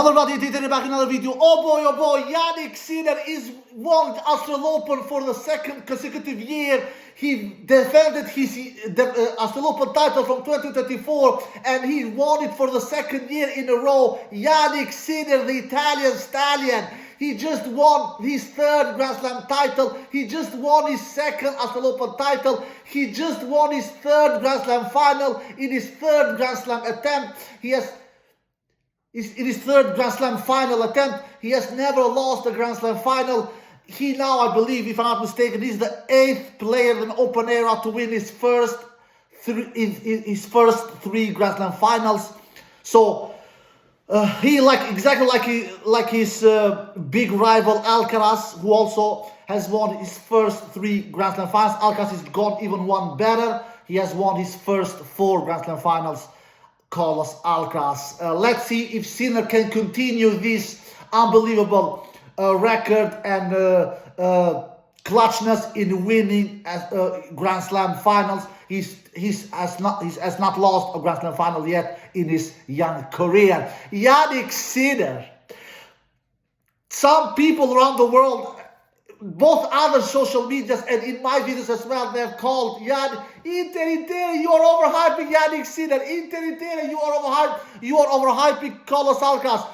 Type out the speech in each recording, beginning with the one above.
Hello everybody, today back in another video. Oh boy, Yannick Sinner is won the Australian Open for the second consecutive year. He defended his Australian Open title from 2024 and he won it for the second year in a row. Yannick Sinner, the Italian stallion. He just won his third Grand Slam title. He just won his second Australian Open title. He just won his third Grand Slam final in his third Grand Slam attempt. In his third Grand Slam final attempt, he has never lost a Grand Slam final. He now, I believe, if I'm not mistaken, he's the 8th player in the Open era to win his first three Grand Slam finals. So he exactly like his big rival Alcaraz, who also has won his first 3 Grand Slam finals. Alcaraz has gone even one better. He has won his first 4 Grand Slam finals. Carlos Alcaraz. Let's see if Sinner can continue this unbelievable record and clutchness in winning Grand Slam finals. He has not lost a Grand Slam final yet in his young career. Yannick Sinner. Some people around the world, both other social medias and in my videos as well, they've called Yannick, you are overhyping Yannick Sinner. You are overhyping Carlos Alcaraz.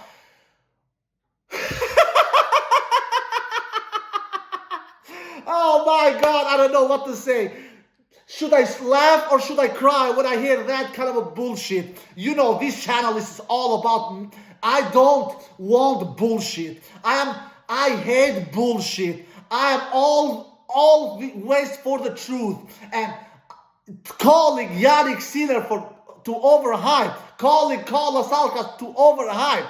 Oh my God, I don't know what to say. Should I laugh or should I cry when I hear that kind of a bullshit? You know, this channel is all about, I don't want bullshit. I hate bullshit. I am always for the truth, and calling Yannick Sinner to overhype, calling Carlos Alcaraz to overhype.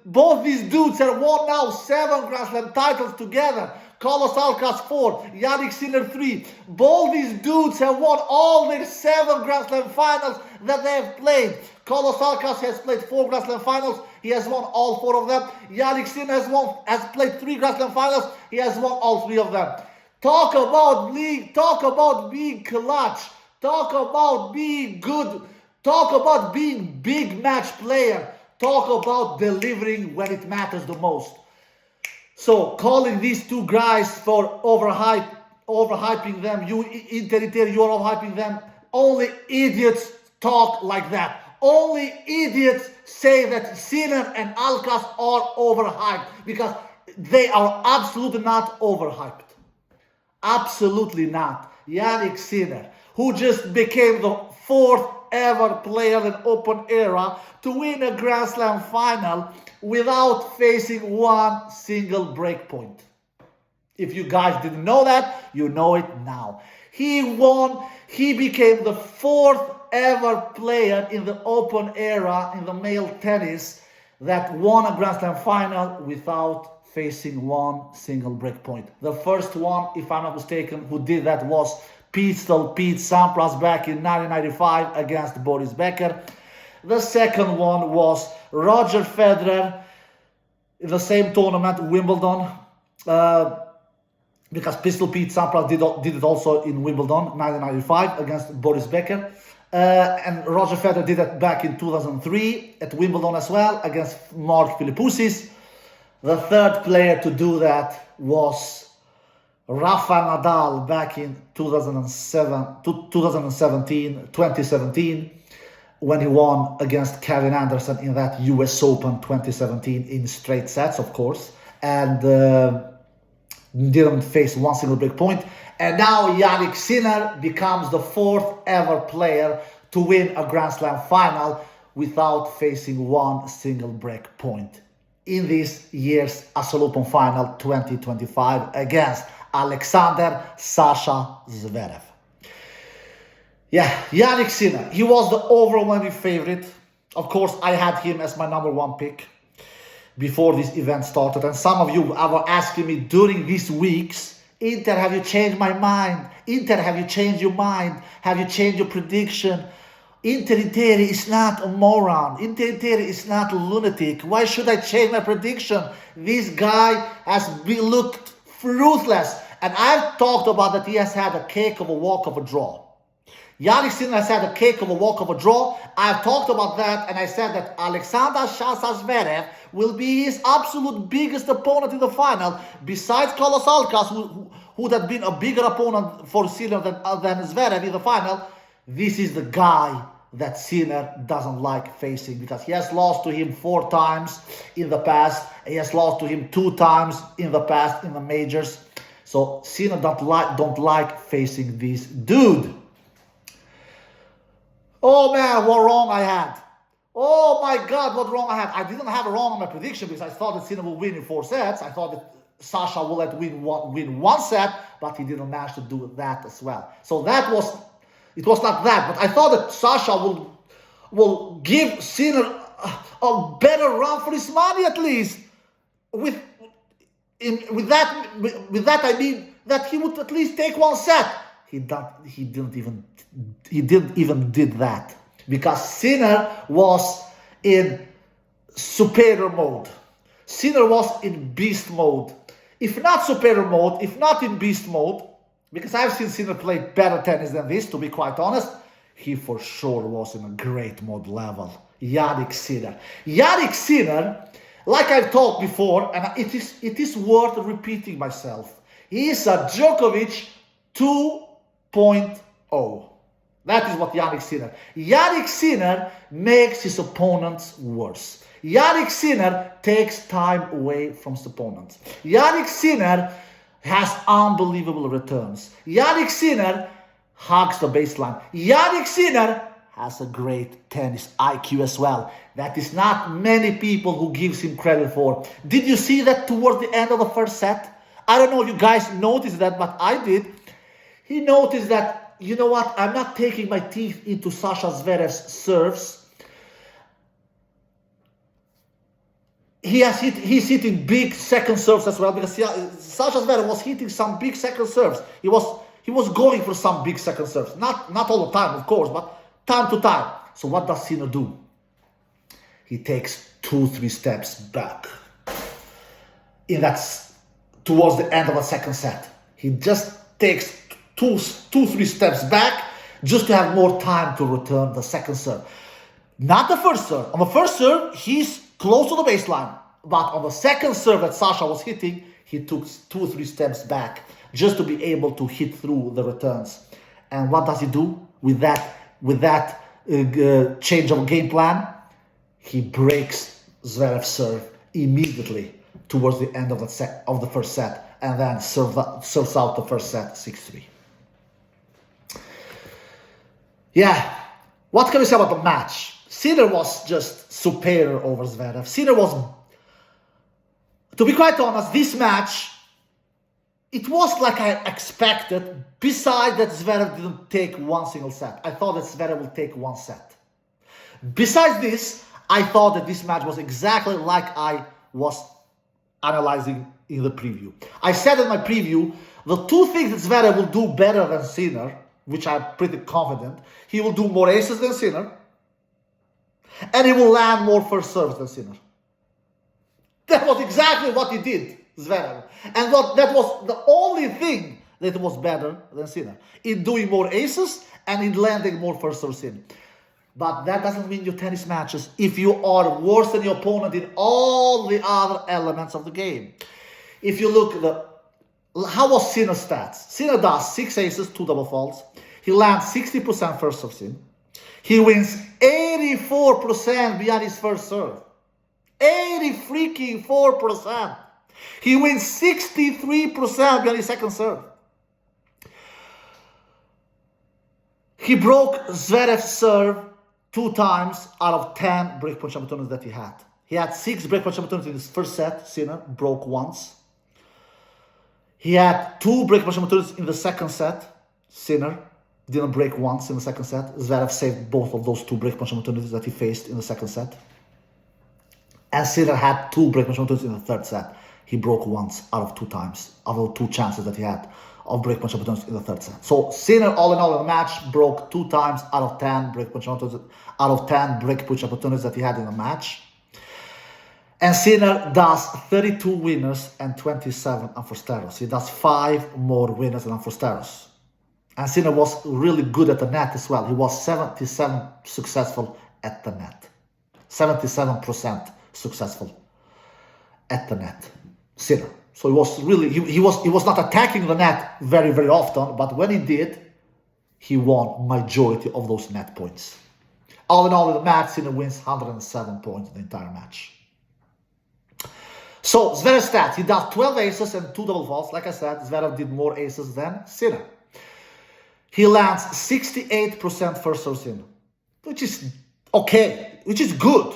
Both these dudes have won now 7 Grand Slam titles together. Carlos Alcaraz 4, Yannick Sinner 3. Both these dudes have won all their 7 Grand Slam finals that they have played. Carlos Alcaraz has played 4 Grand Slam finals. He has won all 4 of them. Yannick Sinner has played 3 Grand Slam finals. He has won all 3 of them. Talk about league. Talk about being clutch. Talk about being good. Talk about being big match player. Talk about delivering when it matters the most. So calling these 2 guys for overhyping them, you are overhyping them. Only idiots talk like that. Only idiots say that Sinner and Alcaraz are overhyped, because they are absolutely not overhyped. Absolutely not. Yannick Sinner, who just became the 4th ever player in Open era to win a Grand Slam final without facing one single break point. If you guys didn't know that, you know it now. He became the 4th ever player in the Open era in the male tennis that won a Grand Slam final without facing one single break point. The first one, if I'm not mistaken, who did that was Pete Sampras back in 1995 against Boris Becker. The second one was Roger Federer in the same tournament, Wimbledon, because Pistol Pete Sampras did it also in Wimbledon 1995 against Boris Becker. And Roger Federer did it back in 2003 at Wimbledon as well against Mark Philippoussis. The third player to do that was Rafael Nadal back in 2017, when he won against Kevin Anderson in that US Open 2017 in straight sets, of course, and didn't face one single break point. And now Yannick Sinner becomes the 4th ever player to win a Grand Slam final without facing one single break point in this year's Australian Open final 2025 against Alexander Sasha Zverev. Yeah, Yannick Sinner, he was the overwhelming favorite. Of course, I had him as my number 1 pick before this event started. And some of you were asking me during these weeks, Inter, have you changed my mind? Inter, have you changed your mind? Have you changed your prediction? Inter is not a moron. Inter is not a lunatic. Why should I change my prediction? This guy has looked ruthless. And I've talked about that he has had a cake of a walk of a draw. Yannick Sinner has had a cake of a walk of a draw. I've talked about that, and I said that Alexander Zverev will be his absolute biggest opponent in the final, besides Carlos Alcaraz, who would have been a bigger opponent for Sinner than Zverev in the final. This is the guy that Sinner doesn't like facing, because he has lost to him 4 times in the past. He has lost to him 2 times in the past in the majors. So Sinner don't like facing this dude. Oh man, what wrong I had. Oh my God, what wrong I had. I didn't have a wrong on my prediction, because I thought that Sinner will win in 4 sets. I thought that Sasha will win one set, but he didn't manage to do that as well. So it was not that, but I thought that Sasha will give Sinner a better run for his money, at least. With that I mean that he would at least take 1 set. He didn't even did that, because Sinner was in superior mode. Sinner was in beast mode. If not superior mode, if not in beast mode, because I've seen Sinner play better tennis than this, to be quite honest, he for sure was in a great mode level. Yannick Sinner. Yannick Sinner, like I've talked before, and it is worth repeating myself, he is a Djokovic 2.0. That is what Yannick Sinner. Yannick Sinner makes his opponents worse. Yannick Sinner takes time away from his opponents. Yannick Sinner has unbelievable returns. Yannick Sinner hugs the baseline. Yannick Sinner has a great tennis IQ as well. That is not many people who gives him credit for. Did you see that towards the end of the first set? I don't know if you guys noticed that, but I did. He noticed that, you know what, I'm not taking my teeth into Sasha Zverev's serves. He's hitting big second serves as well, because Sasha Zverev was hitting some big second serves. He was going for some big second serves. Not all the time, of course, but time to time. So what does Sinner do? He takes 2-3 steps back. Towards the end of the second set. He just takes 2-3 steps back just to have more time to return the second serve. Not the first serve. On the first serve, he's close to the baseline. But on the second serve that Sasha was hitting, he took 2-3 steps back just to be able to hit through the returns. And what does he do with that change of game plan? He breaks Zverev's serve immediately towards the end of the first set, and then serves out the first set 6-3. Yeah, what can we say about the match? Sinner was just superior over Zverev. Sinner was, to be quite honest, this match, it was like I expected, besides that Zverev didn't take one single set. I thought that Zverev would take 1 set. Besides this, I thought that this match was exactly like I was analyzing in the preview. I said in my preview, the 2 things that Zverev will do better than Sinner, which I'm pretty confident, he will do more aces than Sinner, and he will land more first serves than Sinner. That was exactly what he did, Zverev. And that was the only thing that was better than Sinner, in doing more aces and in landing more first serves in. But that doesn't win you tennis matches if you are worse than your opponent in all the other elements of the game. If you look at how was Sinner's stats? Sinner does 6 aces, 2 double faults. He lands 60% first serves in. He wins 84% behind his first serve. 84%. He wins 63% behind his second serve. He broke Zverev's serve 2 times out of 10 breakpoint opportunities that he had. He had 6 breakpoint opportunities in his first set. Sinner broke once. He had 2 breakpoint opportunities in the second set. Sinner didn't break once in the second set. Zverev saved both of those 2 breakpoint opportunities that he faced in the second set. And Sinner had 2 breakpoint opportunities in the third set. He broke once out of 2 times, out of 2 chances that he had of breakpoint opportunities in the third set. So Sinner, all in all, in the match, broke 2 times out of 10 breakpoint opportunities that he had in the match. And Sinner does 32 winners and 27 unforced errors. He does 5 more winners than unforced errors. And Sinner was really good at the net as well. He was 77 successful at the net. 77% successful at the net. Sinner. So he was really, he was not attacking the net very, very often, but when he did, he won majority of those net points. All in all, in the match, Sinner wins 107 points in the entire match. So, Zverev's stats, he does 12 aces and 2 double faults. Like I said, Zverev did more aces than Sinner. He lands 68% first serve in, which is okay, which is good.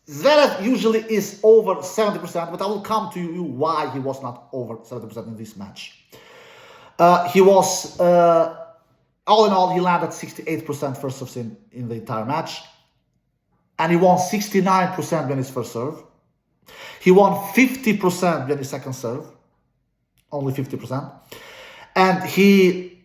Zverev usually is over 70%, but I will come to you why he was not over 70% in this match. He was, all in all, he landed 68% first serve in the entire match. And he won 69% behind his first serve. He won 50% behind his second serve. Only 50%. And he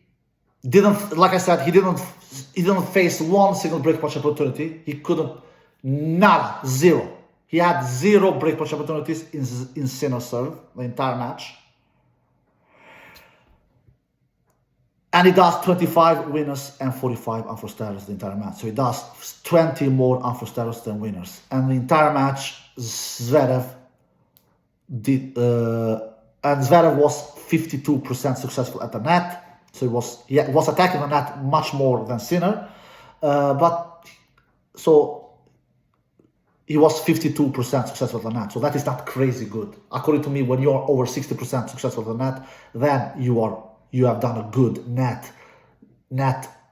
didn't, like I said, he didn't face one single break point opportunity. He couldn't, nada, zero. He had 0 break point opportunities in Sinner serve the entire match. And he does 25 winners and 45 unforced errors the entire match. So he does 20 more unforced errors than winners. And the entire match, Zverev did, and Zverev was 52% successful at the net. So he was attacking the net much more than Sinner. But so he was 52% successful at the net. So that is not crazy good. According to me, when you're over 60% successful at the net, then you have done a good net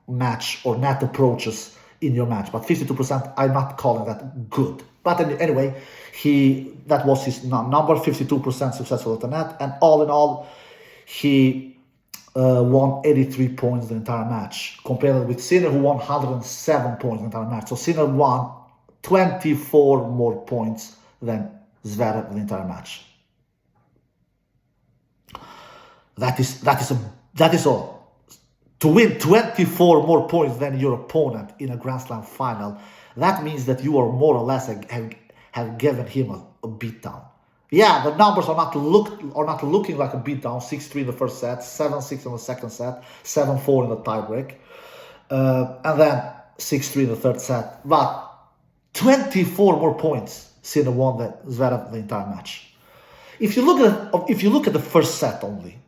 match or net approaches in your match. But 52%, I'm not calling that good. But anyway, that was his number, 52% successful at the net. And all in all, he won 83 points the entire match, compared with Sinner, who won 107 points the entire match. So Sinner won 24 more points than Zverev the entire match. That is all. To win 24 more points than your opponent in a Grand Slam final, that means that you are more or less have given him a beatdown. Yeah, the numbers are not looking like a beatdown. 6-3 in the first set, 7-6 in the second set, 7-4 in the tiebreak, and then 6-3 in the third set. But 24 more points, Sinner won Zverev the entire match. If you look at the first set only,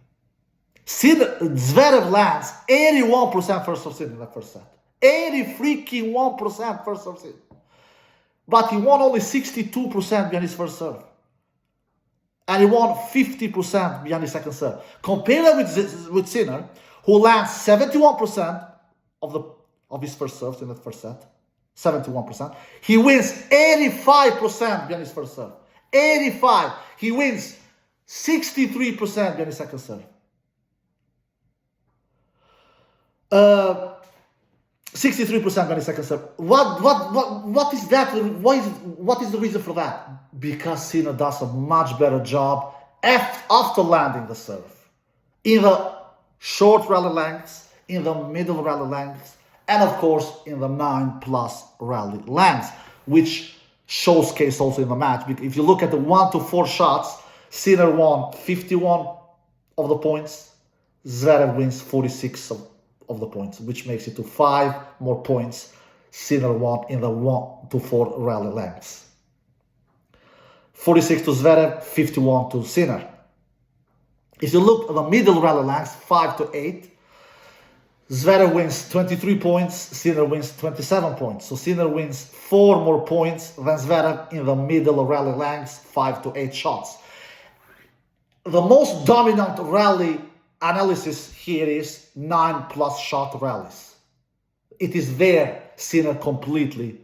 Zverev lands 81% first serve in that first set. 80% first serve. But he won only 62% behind his first serve. And he won 50% behind his second serve. Compare that with Sinner, who lands 71% of his first serve in that first set. 71%. He wins 85% behind his first serve. 85. He wins 63% behind his second serve. 63% behind his second serve. What is that? What is the reason for that? Because Sinner does a much better job after landing the serve. In the short rally lengths, in the middle rally lengths, and of course in the 9+ rally lengths, which shows case also in the match. Because if you look at the 1 to 4 shots, Sinner won 51 of the points, Zverev wins 46 of the points, which makes it to 5 more points Sinner won in the 1 to 4 rally lengths. 46 to Zverev, 51 to Sinner. If you look at the middle rally lengths, 5 to 8, Zverev wins 23 points, Sinner wins 27 points. So Sinner wins 4 more points than Zverev in the middle rally lengths, 5 to 8 shots. The most dominant rally analysis here is 9+ shot rallies. It is there Sinner completely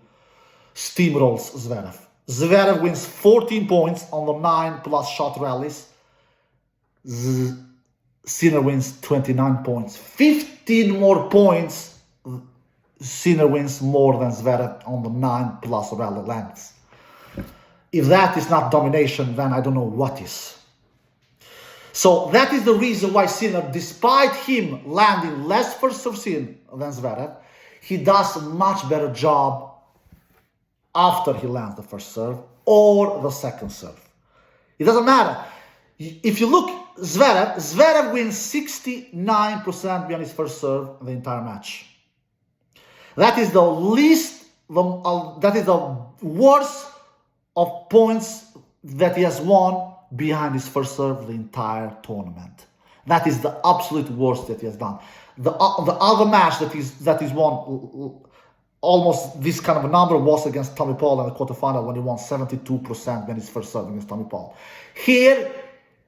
steamrolls Zverev. Zverev wins 14 points on the 9+ shot rallies. Sinner wins 29 points. 15 more points Sinner wins more than Zverev on the 9+ rally lengths. If that is not domination, then I don't know what is. So that is the reason why Sinner, despite him landing less first serve than Zverev, he does a much better job after he lands the first serve or the second serve. It doesn't matter. If you look, Zverev wins 69% behind his first serve in the entire match. That is the worst of points that he has won behind his first serve the entire tournament. That is the absolute worst that he has done. The other match that he's won almost this kind of a number was against Tommy Paul in the quarterfinal when he won 72% when his first serve against Tommy Paul. Here,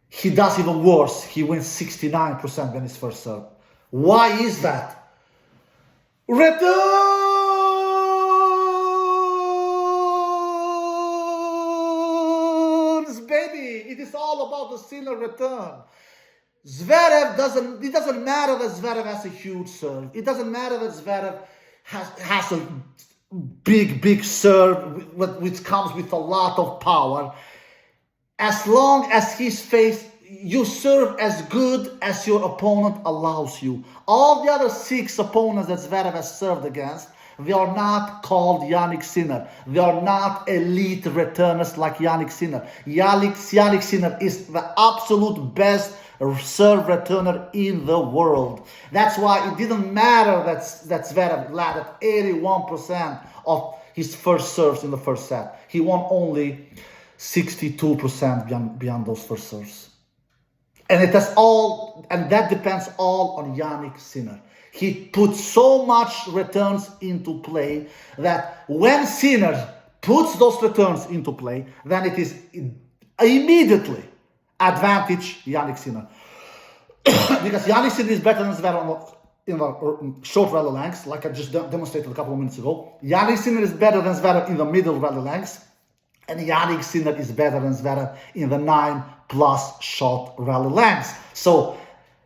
he does even worse. He wins 69% when his first serve. Why is that? Returns, baby. It is all about the Sinner return. Zverev it doesn't matter that Zverev has a huge serve. It doesn't matter that Zverev has a big serve which comes with a lot of power. As long as you serve as good as your opponent allows you. All the other 6 opponents that Zverev has served against, they are not called Jannik Sinner. They are not elite returners like Jannik Sinner. Jannik Sinner is the absolute best serve returner in the world. That's why it didn't matter that Zverev landed 81% of his first serves in the first set. He won only 62% beyond those first serves. And that depends all on Jannik Sinner. He puts so much returns into play that when Sinner puts those returns into play, then it is immediately advantage Jannik Sinner. Because Jannik Sinner is better than Zverev in the short rally lengths, like I just demonstrated a couple of minutes ago. Jannik Sinner is better than Zverev in the middle rally lengths. And Jannik Sinner is better than Zverev in the 9+ shot rally lengths. So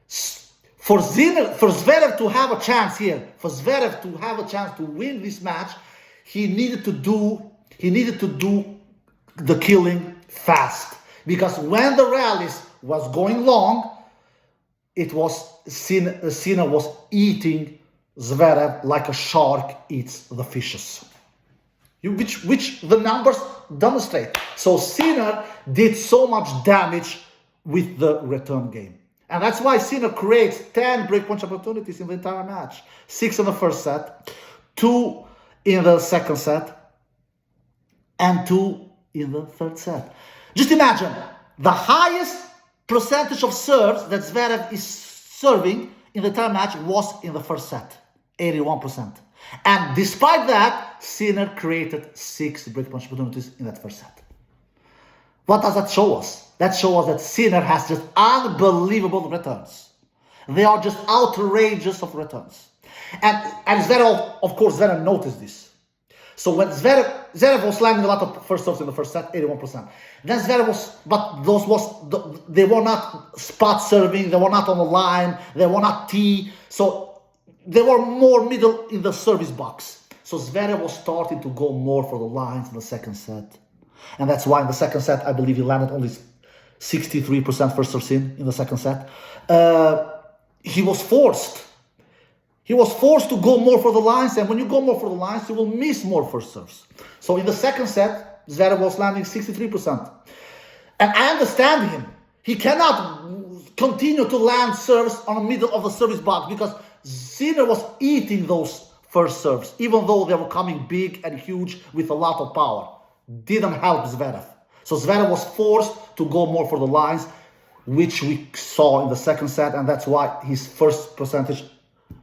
for Zverev to have a chance here, for Zverev to have a chance to win this match, he needed to do the killing fast. Because when the rallies was going long, it was Sinner was eating Zverev like a shark eats the fishes. Which the numbers demonstrate. So Sinner did so much damage with the return game. And that's why Sinner creates 10 breakpoint opportunities in the entire match. 6 in the first set, 2 in the second set, and 2 in the third set. Just imagine, the highest percentage of serves that Zverev is serving in the entire match was in the first set, 81%. And despite that, Sinner created 6 breakpoint opportunities in that first set. What does that show us? That shows us that Sinner has just unbelievable returns. They are just outrageous of returns. And Zverev, of course, Zverev noticed this. So when Zverev was landing a lot of first serves in the first set, 81%. Then they were not spot serving, they were not on the line, they were not tee. So they were more middle in the service box. So Zverev was starting to go more for the lines in the second set. And that's why in the second set, I believe he landed only 63% first serves in the second set. He was forced to go more for the lines. And when you go more for the lines, you will miss more first serves. So in the second set, Zverev was landing 63%. And I understand him. He cannot continue to land serves on the middle of the service box because Sinner was eating those first serves, even though they were coming big and huge with a lot of power. Didn't help Zverev. So Zverev was forced to go more for the lines, which we saw in the second set, and that's why his first percentage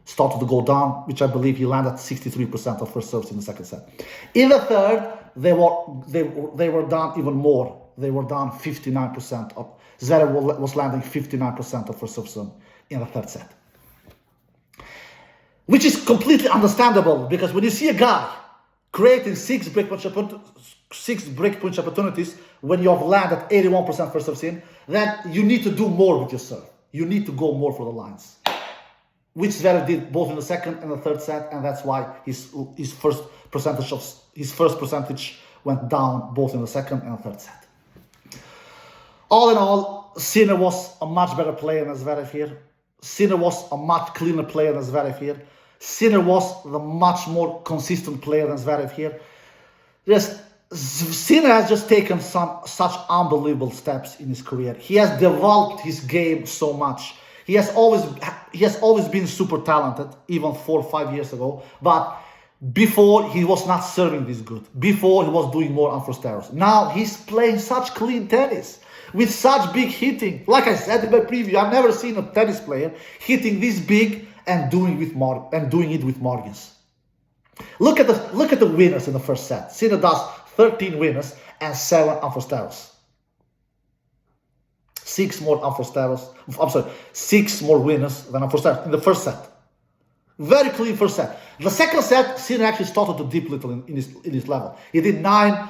started to go down, which I believe he landed 63% of first serves in the second set. In the third, they were down even more. They were down 59%. Zverev was landing 59% of first serves in the third set. Which is completely understandable, because when you see a guy creating 6 breakpoint opportunities when you have landed 81% first serves in, then you need to do more with your serve. You need to go more for the lines, which Zverev did both in the second and the third set, and that's why his first percentage went down both in the second and the third set. All in all, Sinner was a much better player than Zverev here. Sinner was a much cleaner player than Zverev here. Sinner was the much more consistent player than Zverev here. Just Sinner has just taken some such unbelievable steps in his career. He has developed his game so much. He has always been super talented, even 4 or 5 years ago. But before, he was not serving this good. Before, he was doing more unforced errors. Now he's playing such clean tennis with such big hitting. Like I said in my preview, I've never seen a tennis player hitting this big and doing it with margins. Look at the winners in the first set. Sinner does 13 winners and 7 unforced errors. 6 more unforced errors. I'm sorry, 6 more winners than unforced errors in the first set. Very clean first set. The second set, Sinner actually started to dip little in his level. He did 9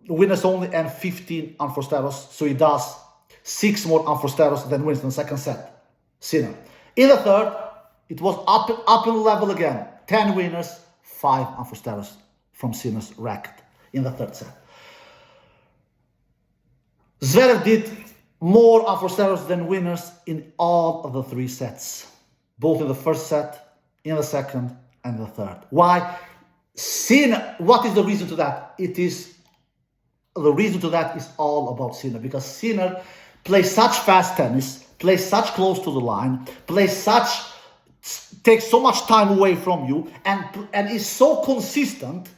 winners only and 15 unforced errors. So he does 6 more unforced errors than wins in the second set. Sinner. In the third, it was up in level again. 10 winners, 5 unforced errors from Sinner's racket in the third set. Zverev did more unforced errors than winners in all of the 3 sets. Both in the first set, in the second, and the third. Why? Sinner, what is the reason to that? The reason to that is all about Sinner. Because Sinner plays such fast tennis, plays such close to the line, takes so much time away from you, and is so consistent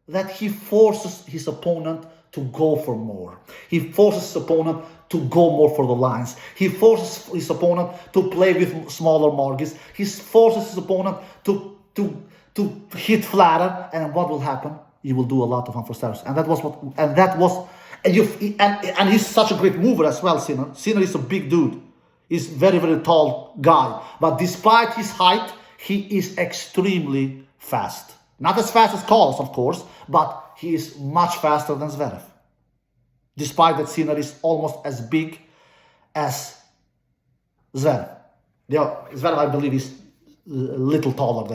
that he forces his opponent to go for more. He forces his opponent to go more for the lines. He forces his opponent to play with smaller margins. He forces his opponent to hit flatter, and what will happen? You will do a lot of unforced errors, and he's such a great mover as well. Sinner is a big dude. He's very, very tall guy, but despite his height, he is extremely fast. Not as fast as Carlos, of course, but he is much faster than Zverev. Despite that, Sinner is almost as big as Zverev. Zverev, I believe, is a little taller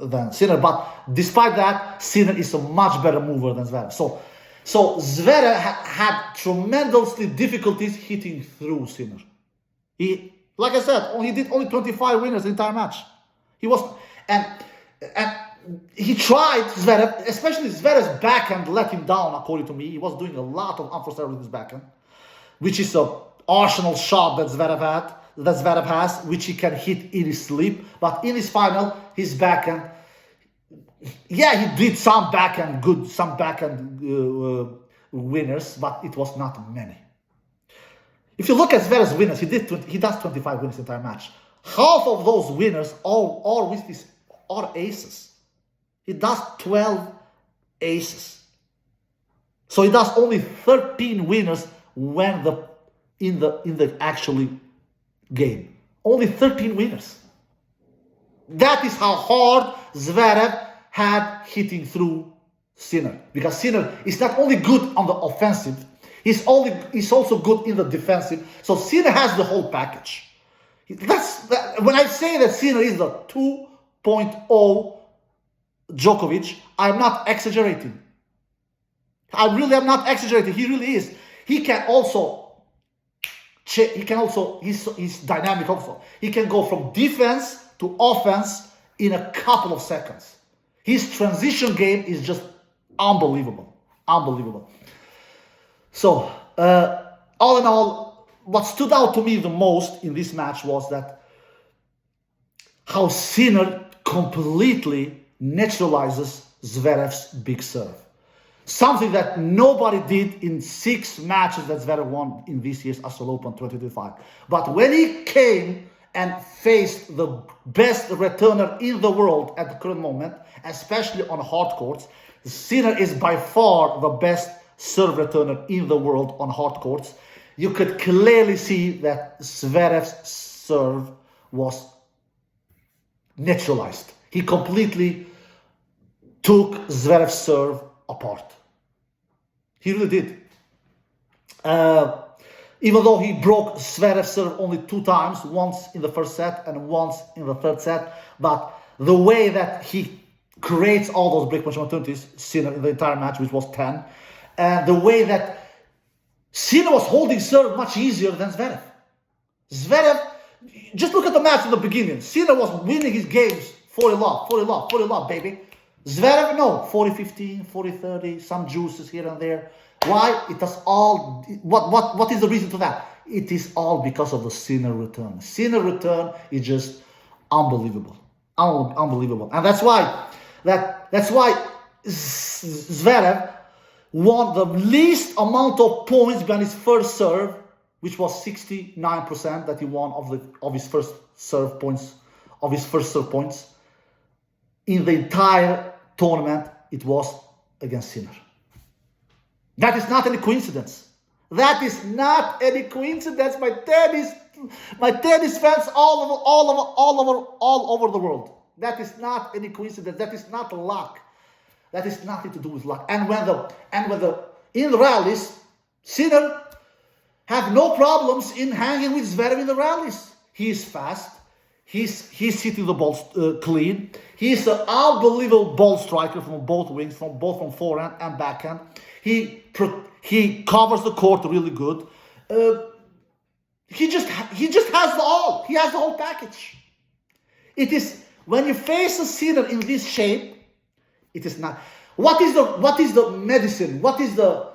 than Sinner, but despite that, Sinner is a much better mover than Zverev. So Zverev had tremendously difficulties hitting through Sinner. He, like I said, he did only 25 winners the entire match. He tried Zverev, especially Zverev's backhand let him down, according to me. He was doing a lot of unforced errors with his backhand, which is an arsenal shot that Zverev has, which he can hit in his sleep. But in his final, his backhand, he did some backhand winners, but it was not many. If you look at Zverev's winners, he does 25 winners the entire match. Half of those winners are aces. He does 12 aces. So he does only 13 winners when in the actually game. Only 13 winners. That is how hard Zverev had hitting through Sinner. Because Sinner is not only good on the offensive, he's also good in the defensive. So Sinner has the whole package. When I say that Sinner is the 2.0 Djokovic, I'm not exaggerating. I really am not exaggerating. He really is. He's dynamic also. He can go from defense to offense in a couple of seconds. His transition game is just unbelievable. Unbelievable. So, all in all, what stood out to me the most in this match was that how Sinner completely neutralizes Zverev's big serve. Something that nobody did in 6 matches that Zverev won in this year's Australian Open 2025. But when he came and faced the best returner in the world at the current moment, especially on hard courts, Sinner is by far the best serve returner in the world on hard courts. You could clearly see that Zverev's serve was neutralized. He completely took Zverev's serve apart. He really did. Even though he broke Zverev's serve only 2 times, once in the first set and once in the third set, but the way that he creates all those break point opportunities, Sinner in the entire match, which was 10, and the way that Sinner was holding serve much easier than Zverev. Zverev, just look at the match in the beginning. Sinner was winning his games 40 love, baby. Zverev, no, 40-15, 40-30, some juices here and there. Why? It has all, what is the reason to that? It is all because of the Sinner return. Sinner return is just unbelievable. Unbelievable. And that's why Zverev won the least amount of points behind his first serve, which was 69% that he won of his first serve points, in the entire tournament. It was against Sinner. That is not any coincidence. That is not any coincidence. My tennis fans all over the world. That is not any coincidence. That is not luck. That is nothing to do with luck. And when in the rallies, Sinner have no problems in hanging with Zverev in the rallies. He is fast. He's hitting the ball clean. He's an unbelievable ball striker from both wings, from forehand and backhand. He covers the court really good. He just has the all. He has the whole package. It is when you face a Sinner in this shape, it is not. What is the medicine? What is the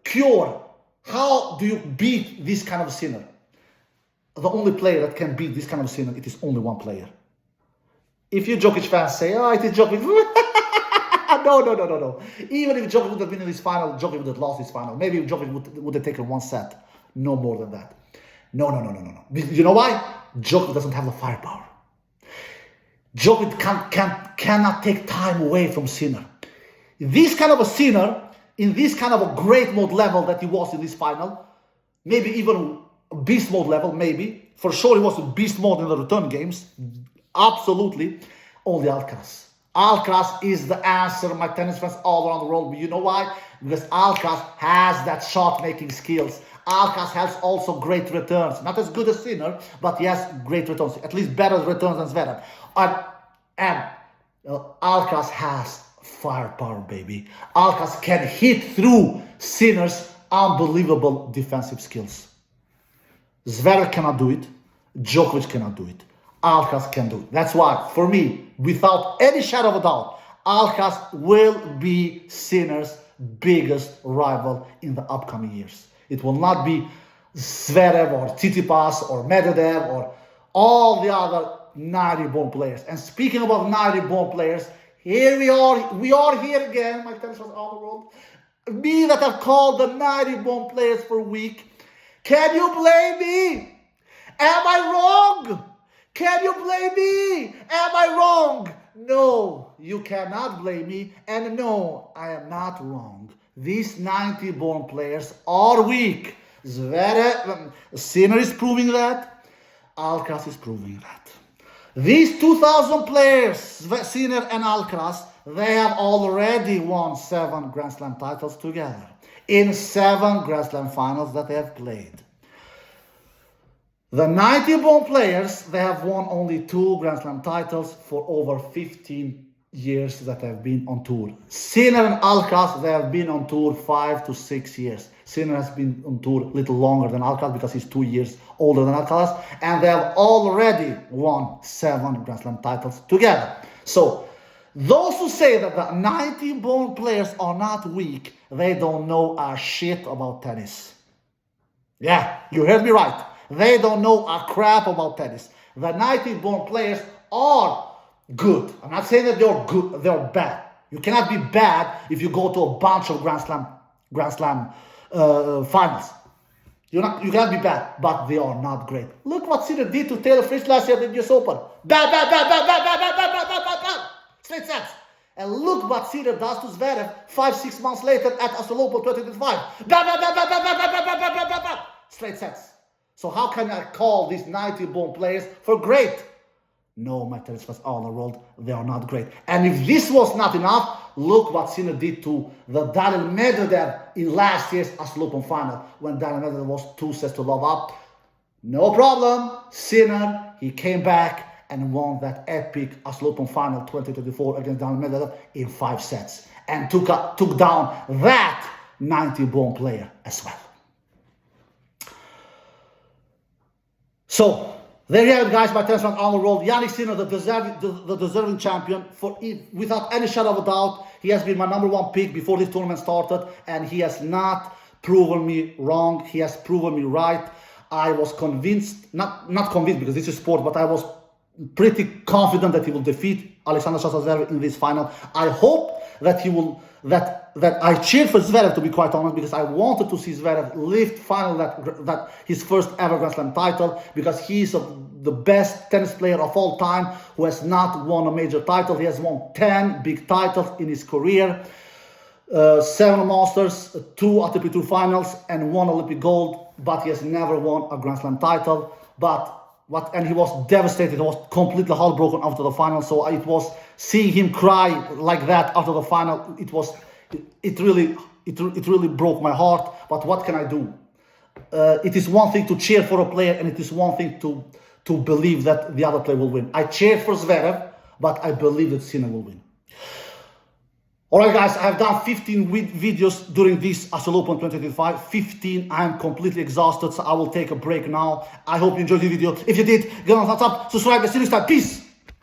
cure? How do you beat this kind of Sinner? The only player that can beat this kind of Sinner, it is only one player. If you Djokovic fans say, oh, it is Djokovic. No. Even if Djokovic would have been in this final, Djokovic would have lost this final. Maybe Djokovic would have taken one set. No more than that. No. You know why? Djokovic doesn't have the firepower. Djokovic cannot take time away from Sinner. This kind of a Sinner, in this kind of a great mode level that he was in this final, maybe even beast mode level, maybe. For sure he was in beast mode in the return games. Absolutely. Only Alcaraz. Alcaraz is the answer, my tennis fans all around the world. But you know why? Because Alcaraz has that shot-making skills. Alcaraz has also great returns. Not as good as Sinner, but he has great returns. At least better returns than Zverev. And Alcaraz has firepower, baby. Alcaraz can hit through Sinner's unbelievable defensive skills. Zverev cannot do it. Djokovic cannot do it. Alcaraz can do it. That's why, for me, without any shadow of a doubt, Alcaraz will be Sinner's biggest rival in the upcoming years. It will not be Zverev or Tsitsipas or Medvedev or all the other 90-born players. And speaking about 90-born players, here we are. We are here again, my tennis fans all the world. Me that have called the 90-born players for a week. Can you blame me? Am I wrong? Can you blame me? Am I wrong? No, you cannot blame me. And no, I am not wrong. These 90-born players are weak. Zverev, Sinner is proving that. Alcaraz is proving that. These 2,000 players, Sinner and Alcaraz, they have already won 7 Grand Slam titles together in 7 Grand Slam finals that they have played. The 90-born players, they have won only 2 Grand Slam titles for over 15 years that have been on tour. Sinner and Alcaraz, they have been on tour 5 to 6 years. Sinner has been on tour a little longer than Alcaraz because he's 2 years older than Alcaraz, and they have already won 7 Grand Slam titles together. So, those who say that the 90-born players are not weak, they don't know a shit about tennis. Yeah, you heard me right. They don't know a crap about tennis. The 90-born players are good. I'm not saying that they're good, they're bad. You cannot be bad if you go to a bunch of Grand Slam finals. You cannot be bad, but they are not great. Look what Sinner did to Taylor Fritz last year at the US Open. Bad. Straight sets. And look what Sinner does to Zverev 5-6 months later at Australian Open 2025. Straight sets. So how can I call these 90-born players for great? No, my tennis fans all over the world, they are not great. And if this was not enough, look what Sinner did to the Daniel Medvedev in last year's Australian Open final when Daniel Medvedev was 2 sets to love up. No problem. Sinner, he came back and won that epic Australian Open final 2024 against Daniel Medvedev in 5 sets and took down that 90-born player as well. So, There you have it, guys. My tennis round on the roll. Yannick Sinner, the deserving champion. Without any shadow of a doubt, he has been my #1 pick before this tournament started, and he has not proven me wrong. He has proven me right. I was convinced, not convinced because this is sport, but I was pretty confident that he will defeat Alexander Zverev in this final. I hope that he will. That I cheered for Zverev, to be quite honest, because I wanted to see Zverev lift finally that his first ever Grand Slam title, because he is the best tennis player of all time who has not won a major title. He has won 10 big titles in his career, 7 Masters, 2 ATP Tour finals, and 1 Olympic gold, but he has never won a Grand Slam title. And he was devastated. He was completely heartbroken after the final. So it was seeing him cry like that after the final. It really broke my heart. But what can I do? It is one thing to cheer for a player, and it is one thing to believe that the other player will win. I cheered for Zverev, but I believe that Sinner will win. Alright guys, I have done 15 videos during this Australian Open 2025. 15, I am completely exhausted, so I will take a break now. I hope you enjoyed the video. If you did, give it a thumbs up, subscribe, and see you next time. Peace!